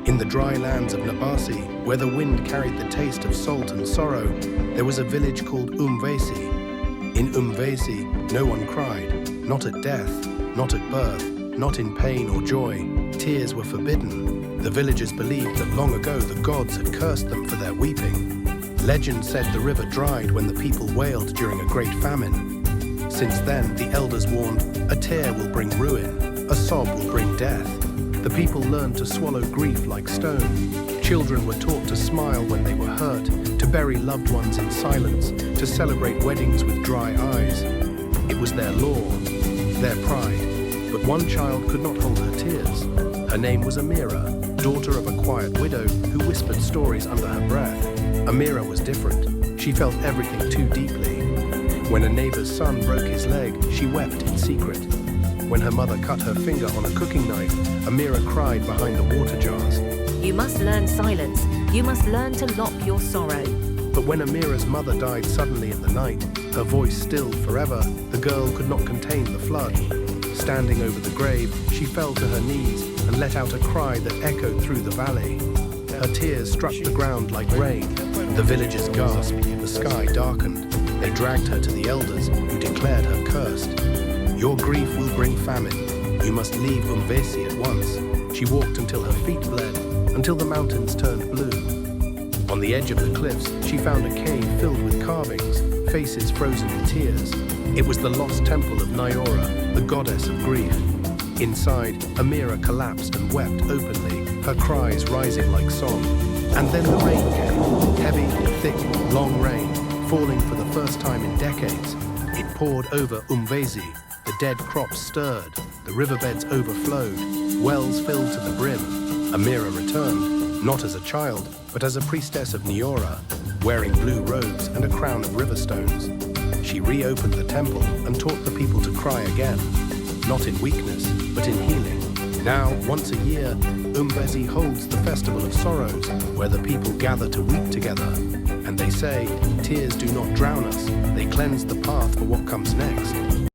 In the dry lands of Nabasi, where the wind carried the taste of salt and sorrow, there was a village called Umwesi. In Umwesi, no one cried, not at death, not at birth, not in pain or joy. Tears were forbidden. The villagers believed that long ago the gods had cursed them for their weeping. Legend said the river dried when the people wailed during a great famine. Since then, the elders warned, a tear will bring ruin, a sob will bring death. The people learned to swallow grief like stone. Children were taught to smile when they were hurt, to bury loved ones in silence, to celebrate weddings with dry eyes. It was their law, their pride. But one child could not hold her tears. Her name was Amira, daughter of a quiet widow who whispered stories under her breath. Amira was different. She felt everything too deeply. When a neighbor's son broke his leg, she wept in secret. When her mother cut her finger on a cooking knife, Amira cried behind the water jars. You must learn silence. You must learn to lock your sorrow. But when Amira's mother died suddenly in the night, her voice stilled forever, the girl could not contain the flood. Standing over the grave, she fell to her knees and let out a cry that echoed through the valley. Her tears struck the ground like rain. The villagers gasped, the sky darkened. They dragged her to the elders, who declared her cursed. Your grief will bring famine. You must leave Umwesi at once. She walked until her feet bled, until the mountains turned blue. On the edge of the cliffs, she found a cave filled with carvings, faces frozen in tears. It was the lost temple of Nyora, the goddess of grief. Inside, Amira collapsed and wept openly, her cries rising like song. And then the rain came, heavy, thick, long rain, falling for the first time in decades. It poured over Umwesi. The dead crops stirred, the riverbeds overflowed, wells filled to the brim. Amira returned, not as a child, but as a priestess of Nyora, wearing blue robes and a crown of river stones. She reopened the temple and taught the people to cry again, not in weakness, but in healing. Now, once a year, Umwesi holds the Festival of Sorrows, where the people gather to weep together. And they say, tears do not drown us, they cleanse the path for what comes next.